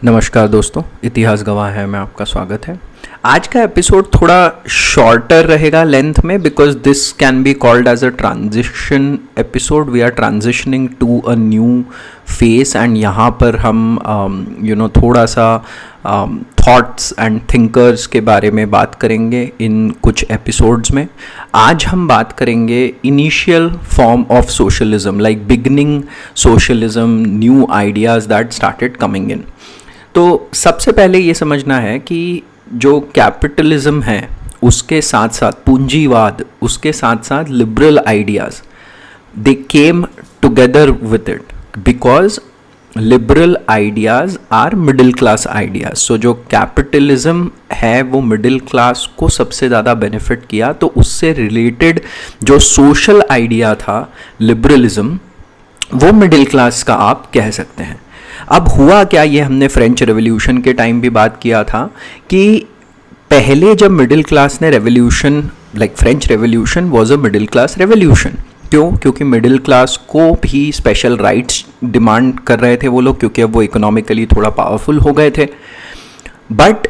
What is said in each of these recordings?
नमस्कार दोस्तों, इतिहास गवाह है में आपका स्वागत है। आज का एपिसोड थोड़ा शॉर्टर रहेगा लेंथ में, because this can be called as a transition episode. We are transitioning to a new face and यहाँ पर हम थोड़ा सा थॉट्स एंड थिंकर्स के बारे में बात करेंगे इन कुछ एपिसोड्स में। आज हम बात करेंगे initial form of socialism, like beginning socialism, new ideas that started coming in. तो सबसे पहले ये समझना है कि जो कैपिटलिज्म है उसके साथ साथ पूंजीवाद, उसके साथ साथ liberal ideas, they came together with it because liberal ideas are middle class ideas. So जो कैपिटलिज्म है वो मिडिल क्लास को सबसे ज़्यादा बेनिफिट किया, तो उससे रिलेटेड जो सोशल आइडिया था लिबरलिज्म, वो मिडिल क्लास का आप कह सकते हैं। अब हुआ क्या, ये हमने फ्रेंच रेवोल्यूशन के टाइम भी बात किया था कि पहले जब मिडिल क्लास ने revolution, like French revolution was a middle class revolution. क्यों? क्योंकि मिडिल क्लास को भी स्पेशल राइट्स डिमांड कर रहे थे वो लोग, क्योंकि अब वो इकोनॉमिकली थोड़ा पावरफुल हो गए थे। बट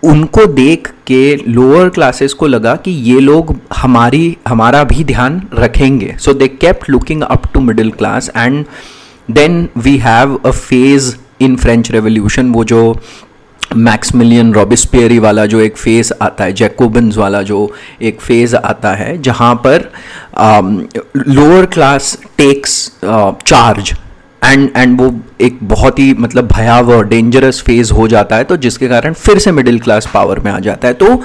उनको देख के लोअर क्लासेस को लगा कि ये लोग हमारा भी ध्यान रखेंगे। So they kept looking up to middle class and then we have a phase in French Revolution, वो जो मैक्समिलियन रॉबिस्पियरी वाला जो एक फेज़ आता है, जैकोबिन्स वाला जो एक फेज़ आता है, जहाँ पर lower class tax charge and वो एक बहुत ही मतलब भयावह डेंजरस फेज़ हो जाता है, तो जिसके कारण फिर से मिडिल क्लास पावर में आ जाता है। तो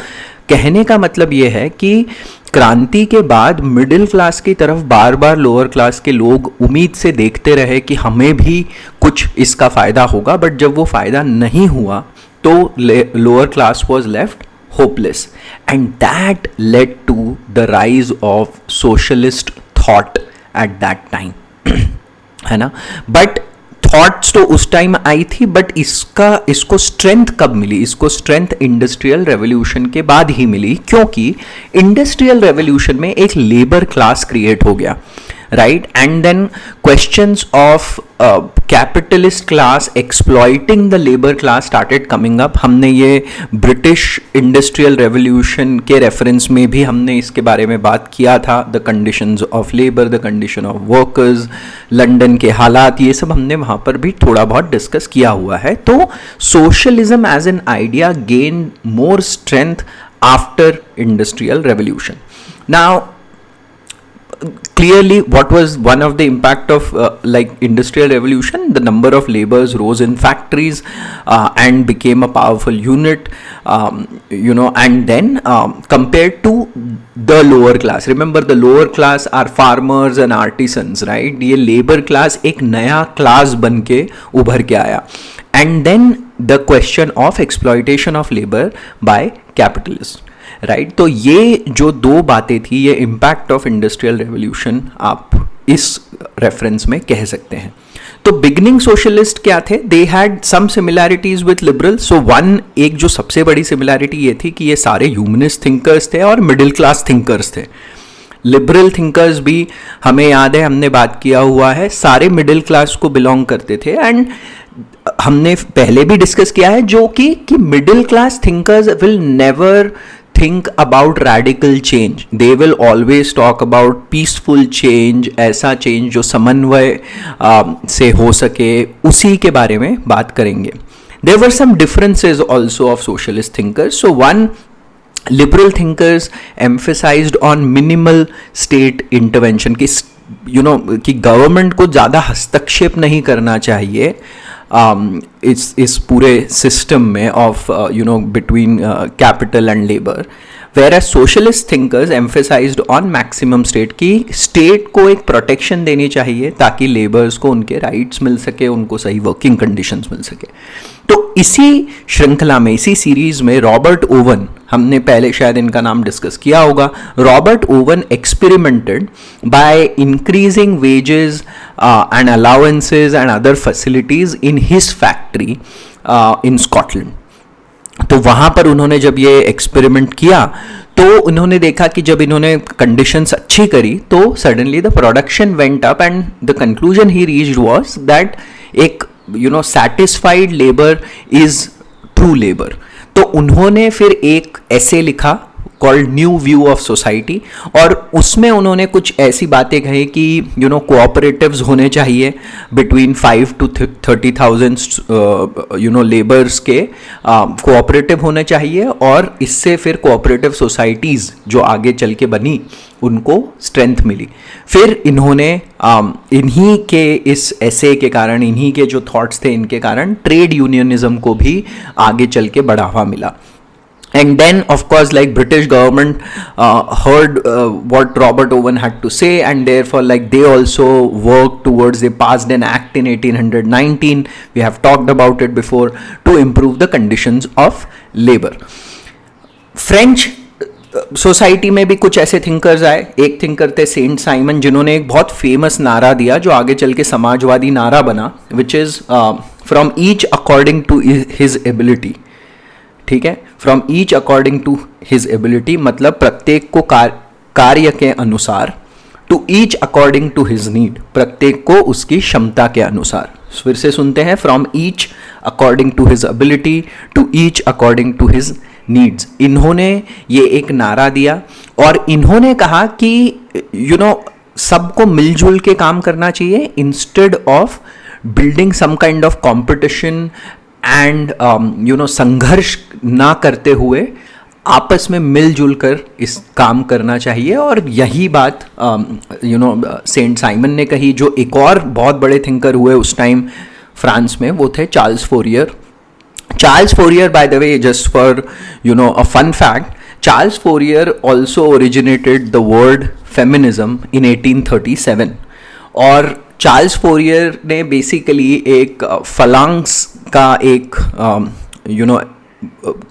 कहने का मतलब ये है कि क्रांति के बाद मिडिल क्लास की तरफ बार बार लोअर क्लास के लोग उम्मीद से देखते रहे कि हमें भी कुछ इसका फ़ायदा होगा, बट जब वो फ़ायदा नहीं हुआ तो lower class was left hopeless and that led to the rise of socialist thought at that time, है ना। बट थॉट्स तो उस टाइम आई थी, बट इसको स्ट्रेंथ कब मिली? इसको स्ट्रेंथ इंडस्ट्रियल रेवोल्यूशन के बाद ही मिली, क्योंकि इंडस्ट्रियल रेवोल्यूशन में एक लेबर क्लास क्रिएट हो गया, right. And then questions of capitalist class exploiting the labour class started coming up. हमने ये ब्रिटिश इंडस्ट्रियल रेवोल्यूशन के रेफरेंस में भी हमने इसके बारे में बात किया था, the conditions of labour, the condition of workers, London के हालात, ये सब हमने वहाँ पर भी थोड़ा बहुत डिस्कस किया हुआ है। तो socialism as an idea gain more strength after industrial revolution. Now clearly, what was one of the impact of like industrial revolution? The number of laborers rose in factories and became a powerful unit, and then compared to the lower class. Remember, the lower class are farmers and artisans, right? ये labor class एक नया class बन के उभर के आया. And then the question of exploitation of labor by capitalists. Right तो ये जो दो बातें थी, ये इम्पैक्ट ऑफ इंडस्ट्रियल रेवोल्यूशन आप इस रेफरेंस में कह सकते हैं। तो बिगनिंग सोशलिस्ट क्या थे? They had some similarities with liberal. So एक जो सबसे बड़ी सिमिलैरिटी ये थी कि ये सारे ह्यूमनिस्ट थिंकर्स थे और मिडिल क्लास थिंकर्स थे। लिबरल थिंकर्स भी हमें याद है, हमने बात किया हुआ है, सारे मिडिल क्लास को बिलोंग करते थे। एंड हमने पहले भी डिस्कस किया है जो कि middle class thinkers will never think about radical change, they will always talk about peaceful change, ऐसा change जो समन्वय से हो सके, उसी के बारे में बात करेंगे। There were some differences also of socialist thinkers. So one, liberal thinkers emphasized on minimal state intervention, कि गवर्नमेंट को ज़्यादा हस्तक्षेप नहीं करना चाहिए इस पूरे सिस्टम में of between capital and labour. whereas socialist thinkers emphasized on maximum state, कि स्टेट को एक प्रोटेक्शन देनी चाहिए ताकि लेबर्स को उनके राइट्स मिल सके, उनको सही वर्किंग कंडीशंस मिल सके। तो इसी श्रृंखला में, इसी सीरीज में रॉबर्ट ओवन, हमने पहले शायद इनका नाम डिस्कस किया होगा, Robert oven experimented by increasing wages and allowances and other facilities in his factory in Scotland. तो वहाँ पर उन्होंने जब ये एक्सपेरिमेंट किया तो उन्होंने देखा कि जब इन्होंने कंडीशंस अच्छी करी तो suddenly the production went up and the conclusion he reached was that एक satisfied labor is true labor. तो उन्होंने फिर एक ऐसे लिखा called new view of society, और उसमें उन्होंने कुछ ऐसी बातें कही कि कोऑपरेटिव्स होने चाहिए बिटवीन 5 to 30,000 लेबर्स के कोऑपरेटिव होने चाहिए, और इससे फिर कोऑपरेटिव सोसाइटीज़ जो आगे चल के बनी उनको स्ट्रेंथ मिली. फिर इन्होंने इन्हीं के इस ऐसे के कारण, इन्हीं के जो थॉट्स थे इनके कारण ट्रेड यूनियनिज्म को भी आगे चल के बढ़ावा मिला. And then, of course, like British government heard what Robert Owen had to say, and therefore, like they also worked towards, they passed an act in 1819. We have talked about it before, to improve the conditions of labor. French society में भी कुछ ऐसे thinkers आए. एक thinker थे Saint Simon, जिन्होंने एक बहुत फेमस नारा दिया जो आगे चल के समाजवादी नारा बना, which is from each according to his ability. ठीक है, from each according to his ability मतलब प्रत्येक को कार्य के अनुसार, to each according to his need प्रत्येक को उसकी क्षमता के अनुसार. फिर से सुनते हैं, from each according to his ability to each according to his needs. इन्होंने ये एक नारा दिया और इन्होंने कहा कि सबको मिलजुल के काम करना चाहिए instead of building some kind of competition and संघर्ष ना करते हुए आपस में मिलजुल कर इस काम करना चाहिए. और यही बात सेंट साइमन ने कही. जो एक और बहुत बड़े थिंकर हुए उस टाइम फ्रांस में, वो थे Charles Fourier. Charles Fourier, by the way, just for a fun fact, Charles Fourier also originated the word feminism in 1837. और चार्ल्स फोरियर ने बेसिकली एक फलांग्स का एक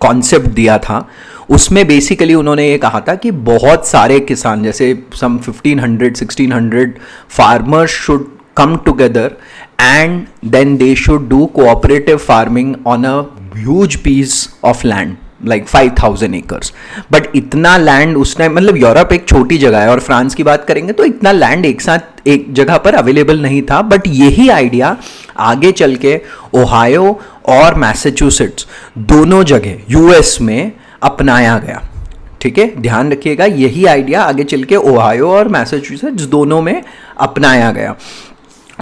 कॉन्सेप्ट दिया था. उसमें बेसिकली उन्होंने ये कहा था कि बहुत सारे किसान, जैसे सम 1500-1600 farmers should come together and then they should do cooperative farming on a huge piece of land like 5,000 acres. But इतना लैंड उस टाइम, मतलब यूरोप एक छोटी जगह है और फ्रांस की बात करेंगे तो इतना लैंड एक साथ एक जगह पर अवेलेबल नहीं था. बट यही आइडिया आगे चल के ओहायो और मैसेच्यूसेट्स दोनों जगह यूएस में अपनाया गया. ठीक है, ध्यान रखिएगा, यही आइडिया आगे चल के ओहायो और मैसेच्यूसेट्स दोनों में अपनाया गया.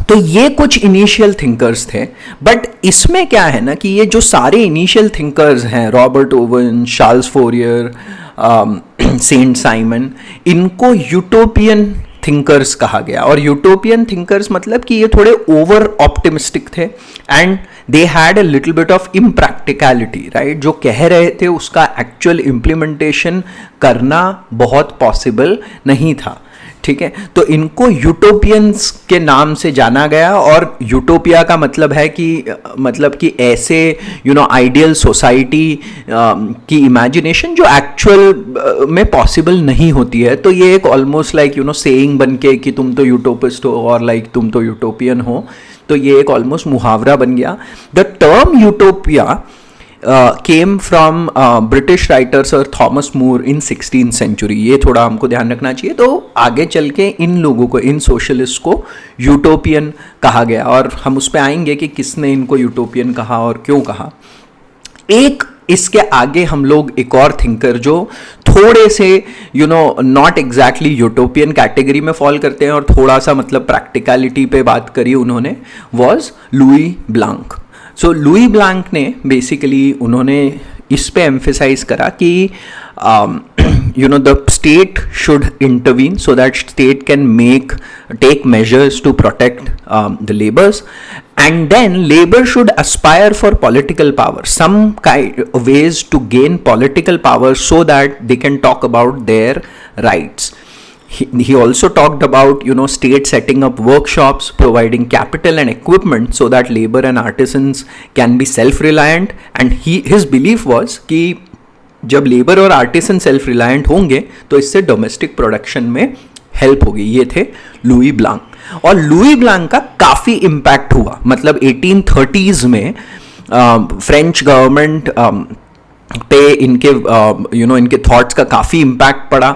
तो ये कुछ इनिशियल थिंकर्स थे. बट इसमें क्या है ना कि ये जो सारे इनिशियल थिंकर्स हैं, Robert Owen, Charles Fourier, Saint Simon, इनको यूटोपियन थिंकर्स कहा गया. और यूटोपियन थिंकर्स मतलब कि ये थोड़े ओवर ऑप्टिमिस्टिक थे and they had a little bit of impracticality, right. जो कह रहे थे उसका एक्चुअल इम्प्लीमेंटेशन करना बहुत पॉसिबल नहीं था. ठीक है, तो इनको यूटोपियंस के नाम से जाना गया. और यूटोपिया का मतलब है कि ऐसे आइडियल सोसाइटी की इमेजिनेशन जो एक्चुअल में पॉसिबल नहीं होती है. तो ये एक ऑलमोस्ट लाइक सेइंग बन के कि तुम तो यूटोपिस्ट हो और लाइक तुम तो यूटोपियन हो, तो ये एक ऑलमोस्ट मुहावरा बन गया. The term utopia came from British writer Sir Thomas More in 16th century. ये थोड़ा हमको ध्यान रखना चाहिए. तो आगे चल के इन लोगों को, इन सोशलिस्ट को यूटोपियन कहा गया और हम उस पर आएंगे कि किसने इनको यूटोपियन कहा और क्यों कहा. एक इसके आगे हम लोग एक और थिंकर जो थोड़े से नॉट एग्जैक्टली यूटोपियन कैटेगरी में फॉल करते हैं और थोड़ा सा मतलब प्रैक्टिकलिटी पे बात करी उन्होंने, was Louis Blanc. So Louis Blanc ने बेसिकली उन्होंने इस पे एम्फेसाइज करा कि the state should intervene so that state can take measures to protect the labours, and then labor should aspire for political power, some kind of ways to gain political power so that they can talk about their rights. He also talked about state setting up workshops, providing capital and equipment so that labor and artisans can be self-reliant. And his belief was कि जब labour और artisan self reliant होंगे तो इससे domestic production में help होगी. ये थे लुई ब्लांक. और लुई ब्लांक का काफ़ी इम्पैक्ट हुआ. मतलब 1830s में फ्रेंच गवर्नमेंट पे इनके इनके थॉट्स का काफ़ी इम्पैक्ट पड़ा.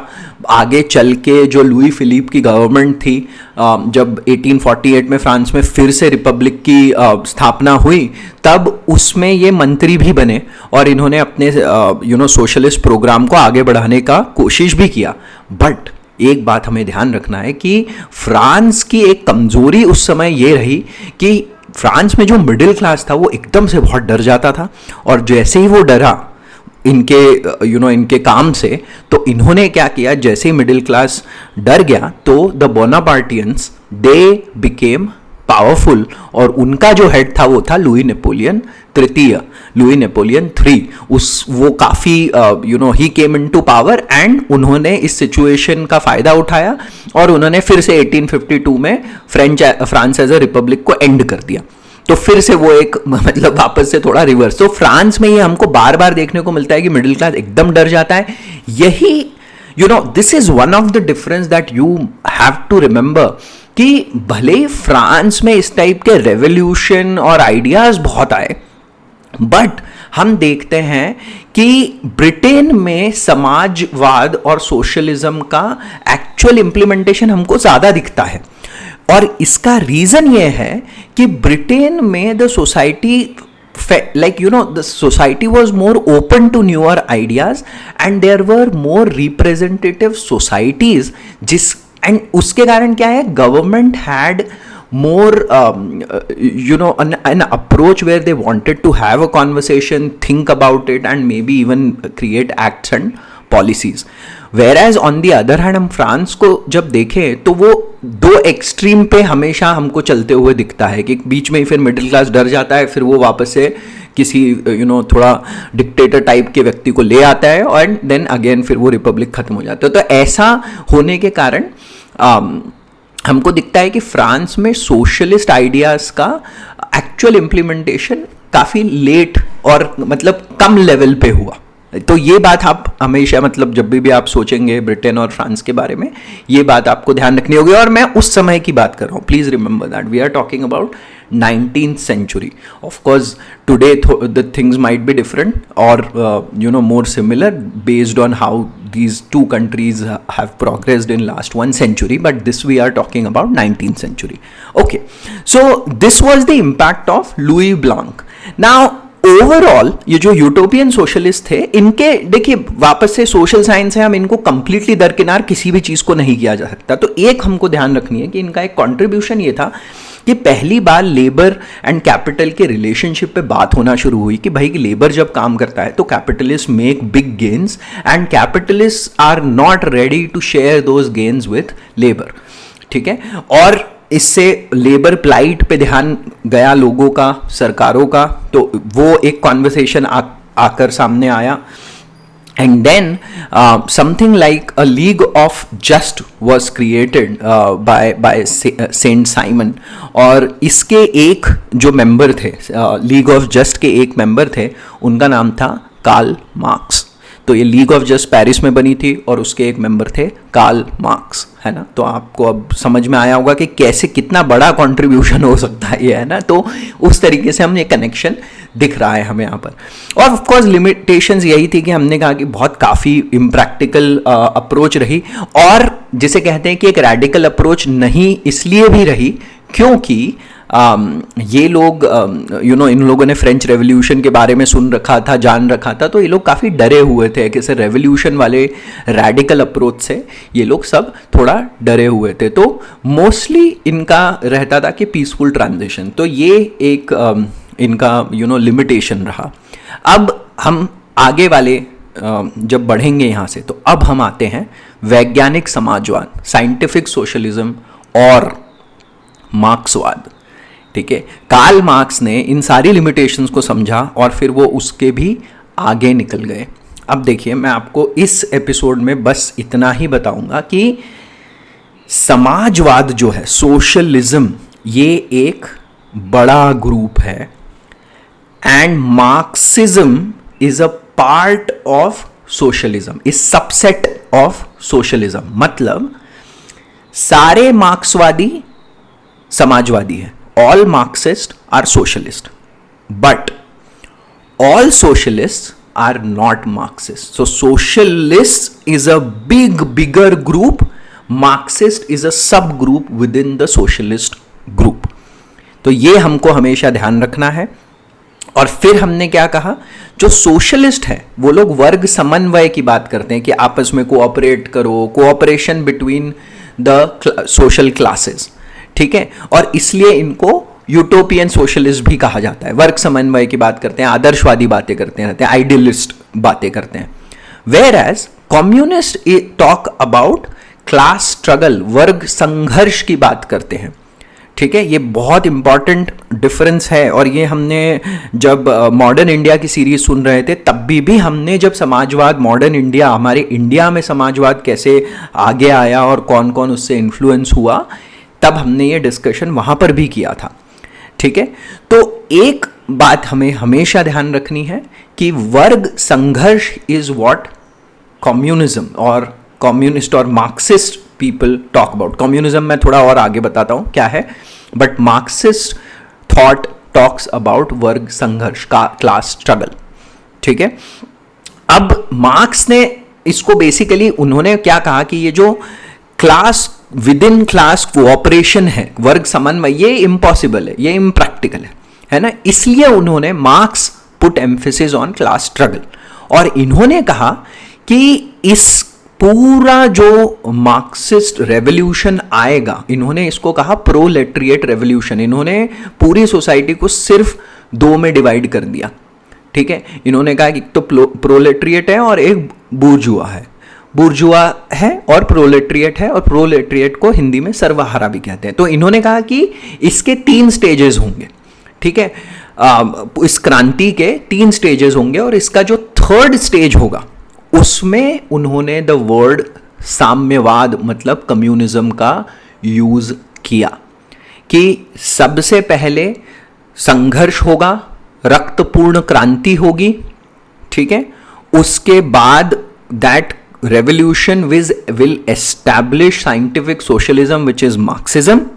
आगे चल के जो लुई फिलिप की गवर्नमेंट थी, जब 1848 में फ्रांस में फिर से रिपब्लिक की स्थापना हुई, तब उसमें ये मंत्री भी बने और इन्होंने अपने सोशलिस्ट प्रोग्राम को आगे बढ़ाने का कोशिश भी किया। बट एक बात हमें ध्यान रखना है कि फ्रांस की एक कमजोरी उस समय ये रही कि फ्रांस में जो मिडिल क्लास था वो एकदम से बहुत डर जाता था, और जैसे ही वो डरा इनके इनके काम से, तो इन्होंने क्या किया, जैसे ही मिडिल क्लास डर गया तो द बोनापार्टियंस दे बिकेम पावरफुल, और उनका जो हेड था वो था लुई नेपोलियन तृतीय, लुई नेपोलियन थ्री। वो काफ़ी ही केम इनटू पावर एंड उन्होंने इस सिचुएशन का फ़ायदा उठाया और उन्होंने फिर से 1852 में फ्रांस एज अ रिपब्लिक को एंड कर दिया। तो फिर से वो एक मतलब वापस से थोड़ा रिवर्स। तो फ्रांस में ये हमको बार बार देखने को मिलता है कि मिडिल क्लास एकदम डर जाता है। यही this is one of the difference that you have to remember कि भले ही फ्रांस में इस टाइप के रेवोल्यूशन और आइडियाज बहुत आए, बट हम देखते हैं कि ब्रिटेन में समाजवाद और सोशलिज्म का एक्चुअल इंप्लीमेंटेशन हमको ज्यादा दिखता है। और इसका रीजन ये है कि ब्रिटेन में the society the society was more open to newer ideas and there were more representative societies, and उसके कारण क्या है, government had more an approach where they wanted to have a conversation, think about it and maybe even create acts and policies. Whereas on the other hand हम France को जब देखें तो वो दो एक्सट्रीम पे हमेशा हमको चलते हुए दिखता है कि बीच में ही फिर मिडिल क्लास डर जाता है, फिर वो वापस से किसी थोड़ा डिक्टेटर टाइप के व्यक्ति को ले आता है और देन अगेन फिर वो रिपब्लिक खत्म हो जाता है। तो ऐसा होने के कारण हमको दिखता है कि फ्रांस में सोशलिस्ट आइडियाज का एक्चुअल इम्प्लीमेंटेशन काफ़ी लेट और मतलब कम लेवल पे हुआ। तो ये बात आप हमेशा मतलब जब भी आप सोचेंगे ब्रिटेन और फ्रांस के बारे में, ये बात आपको ध्यान रखनी होगी। और मैं उस समय की बात कर रहा हूँ, please remember that we are talking about 19th century. Of course, today the things might be different or more similar based on how these two countries have progressed in last 1 century. But this we are talking about 19th century. Okay, so this was the impact of Louis Blanc. Now overall ये जो utopian socialist थे, इनके देखिए वापस से social science है, हम इनको कंप्लीटली दरकिनार किसी भी चीज को नहीं किया जा सकता। तो एक हमको ध्यान रखनी है कि इनका एक कंट्रीब्यूशन ये था कि पहली बार लेबर एंड कैपिटल के रिलेशनशिप पे बात होना शुरू हुई कि भाई कि लेबर जब काम करता है तो capitalist make big gains and capitalist are not ready to share those gains with labour. ठीक है, और इससे लेबर प्लाइट पे ध्यान गया लोगों का, सरकारों का, तो वो एक कॉन्वर्सेशन आकर सामने आया। And then something like a League of Just was created by Saint Simon, और इसके एक जो मेंबर थे, लीग ऑफ जस्ट के एक मेंबर थे, उनका नाम था कार्ल मार्क्स। तो ये लीग ऑफ जस्ट पेरिस में बनी थी और उसके एक मेंबर थे कार्ल मार्क्स, है ना। तो आपको अब समझ में आया होगा कि कैसे कितना बड़ा कंट्रीब्यूशन हो सकता है ये, है ना। तो उस तरीके से हमने कनेक्शन दिख रहा है हमें यहाँ पर। और ऑफ कोर्स लिमिटेशंस यही थी कि हमने कहा कि बहुत काफ़ी इम्प्रैक्टिकल अप्रोच रही, और जिसे कहते हैं कि एक रैडिकल अप्रोच नहीं इसलिए भी रही क्योंकि ये लोग इन लोगों ने फ्रेंच रेवोल्यूशन के बारे में सुन रखा था, जान रखा था, तो ये लोग काफ़ी डरे हुए थे कि रेवोल्यूशन वाले रैडिकल अप्रोच से ये लोग सब थोड़ा डरे हुए थे। तो मोस्टली इनका रहता था कि पीसफुल ट्रांजिशन, तो ये एक इनका लिमिटेशन रहा। अब हम आगे वाले जब बढ़ेंगे यहाँ से, तो अब हम आते हैं वैज्ञानिक समाजवाद, साइंटिफिक सोशलिज्म और मार्क्सवाद। ठीक है, कार्ल मार्क्स ने इन सारी लिमिटेशंस को समझा और फिर वो उसके भी आगे निकल गए। अब देखिए, मैं आपको इस एपिसोड में बस इतना ही बताऊंगा कि समाजवाद जो है, सोशलिज्म, ये एक बड़ा ग्रुप है and Marxism is a part of socialism, is subset of socialism. मतलब सारे मार्क्सवादी समाजवादी है, all Marxists are socialist, but all socialists are not Marxist. So socialist is a bigger group. Marxist is a subgroup within the socialist group. तो ये हमको हमेशा ध्यान रखना है. और फिर हमने क्या कहा, जो सोशलिस्ट है वो लोग वर्ग समन्वय की बात करते हैं कि आपस में कोऑपरेट करो, cooperation between the social classes. ठीक है, और इसलिए इनको यूटोपियन सोशलिस्ट भी कहा जाता है. वर्ग समन्वय की बात करते हैं, आदर्शवादी बातें करते रहते हैं, आइडियलिस्ट बातें करते हैं. Whereas communist talk about class struggle, वर्ग संघर्ष की बात करते हैं. ठीक है, ये बहुत इंपॉर्टेंट डिफरेंस है. और ये हमने जब मॉडर्न इंडिया की सीरीज सुन रहे थे तब भी हमने जब समाजवाद, मॉडर्न इंडिया, हमारे इंडिया में समाजवाद कैसे आगे आया और कौन कौन उससे इन्फ्लुएंस हुआ, तब हमने ये डिस्कशन वहाँ पर भी किया था. ठीक है, तो एक बात हमें हमेशा ध्यान रखनी है कि वर्ग संघर्ष इज व्हाट कम्युनिज्म और कम्युनिस्ट और Marxist people talk about. Communism मैं थोड़ा और आगे बताता हूँ क्या है, but Marxist thought talks about वर्ग संघर्ष का, क्लास स्ट्रगल. ठीक है, अब मार्क्स ने इसको बेसिकली उन्होंने क्या कहा कि ये जो class with in class cooperation है, वर्ग समन्वय, ये इम्पॉसिबल है, ये इम्प्रैक्टिकल है ना. इसलिए उन्होंने marks put emphasis on class struggle. और इन्होंने कहा कि इस पूरा जो मार्क्सिस्ट रेवोल्यूशन आएगा, इन्होंने इसको कहा प्रोलेटरिएट रेवोल्यूशन. इन्होंने पूरी सोसाइटी को सिर्फ दो में डिवाइड कर दिया. ठीक है, इन्होंने कहा कि तो प्रोलेटरिएट है और एक बुर्जुआ है, बुर्जुआ है और प्रोलेटरिएट है, और प्रोलेटरिएट को हिंदी में सर्वहारा भी कहते हैं. तो इन्होंने कहा कि इसके 3 स्टेजेस होंगे. ठीक है, इस क्रांति के 3 स्टेजेस होंगे, और इसका जो 3rd स्टेज होगा उसमें उन्होंने द वर्ड साम्यवाद मतलब कम्युनिज्म का यूज किया कि सबसे पहले संघर्ष होगा, रक्तपूर्ण क्रांति होगी. ठीक है, उसके बाद that revolution will establish scientific socialism which is Marxism,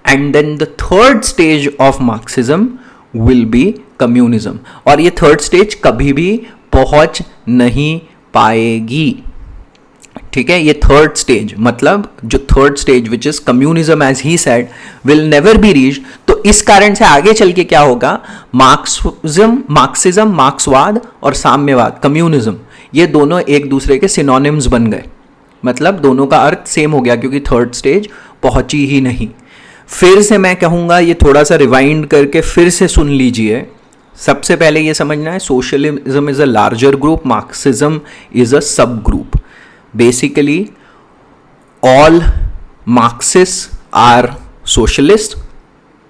and then the 3rd stage of Marxism will be communism. और ये 3rd stage कभी भी पहुंच नहीं पाएगी. ठीक है, ये 3rd stage मतलब जो 3rd stage which is communism as he said will never be reached. तो इस कारण से आगे चल के क्या होगा, मार्क्सिज्म, मार्क्सवाद और साम्यवाद, कम्युनिज्म, ये दोनों एक दूसरे के सिनोनिम्स बन गए. मतलब दोनों का अर्थ सेम हो गया क्योंकि 3rd स्टेज पहुंची ही नहीं. फिर से मैं कहूँगा, ये थोड़ा सा रिवाइंड करके फिर से सुन लीजिए. सबसे पहले ये समझना है, socialism is a larger group, Marxism is a sub group. Basically all Marxist are socialist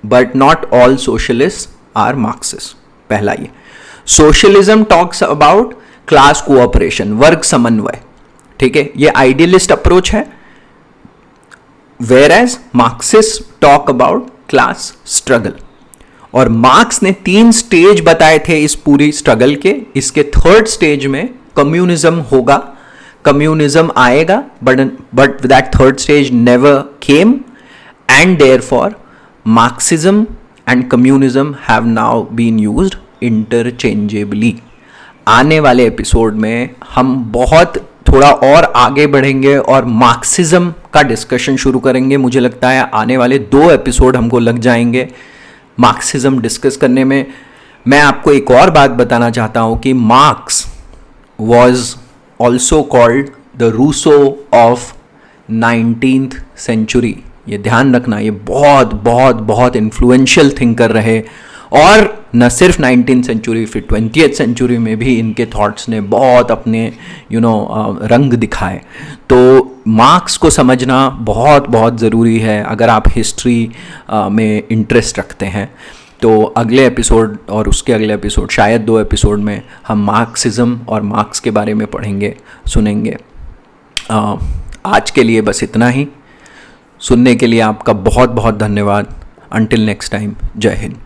but not all socialist are Marxist. पहला ये. Socialism talks about class cooperation, वर्ग समन्वय. ठीक है, ये आइडियलिस्ट अप्रोच है. Where as Marxist talk about class struggle. और Marx ने 3 स्टेज बताए थे इस पूरी स्ट्रगल के. इसके 3rd स्टेज में कम्युनिज्म होगा, कम्युनिज्म आएगा, but that 3rd stage never came, and therefore Marxism and communism have now been used interchangeably. आने वाले एपिसोड में हम बहुत थोड़ा और आगे बढ़ेंगे और मार्क्सिज्म का डिस्कशन शुरू करेंगे. मुझे लगता है आने वाले 2 एपिसोड हमको लग जाएंगे मार्क्सिज्म डिस्कस करने में. मैं आपको एक और बात बताना चाहता हूँ कि Marx was also called the Rousseau of 19th century. ये ध्यान रखना, ये बहुत बहुत बहुत इन्फ्लुएंशियल थिंकर रहे. और न सिर्फ 19th सेंचुरी, फिर 20th सेंचुरी में भी इनके थॉट्स ने बहुत अपने रंग दिखाए. तो मार्क्स को समझना बहुत बहुत ज़रूरी है अगर आप हिस्ट्री में इंटरेस्ट रखते हैं. तो अगले एपिसोड और उसके अगले एपिसोड, शायद 2 एपिसोड में हम मार्क्सिज्म और मार्क्स के बारे में पढ़ेंगे, सुनेंगे. आज के लिए बस इतना ही. सुनने के लिए आपका बहुत बहुत धन्यवाद. अंटिल नेक्स्ट टाइम, जय हिंद.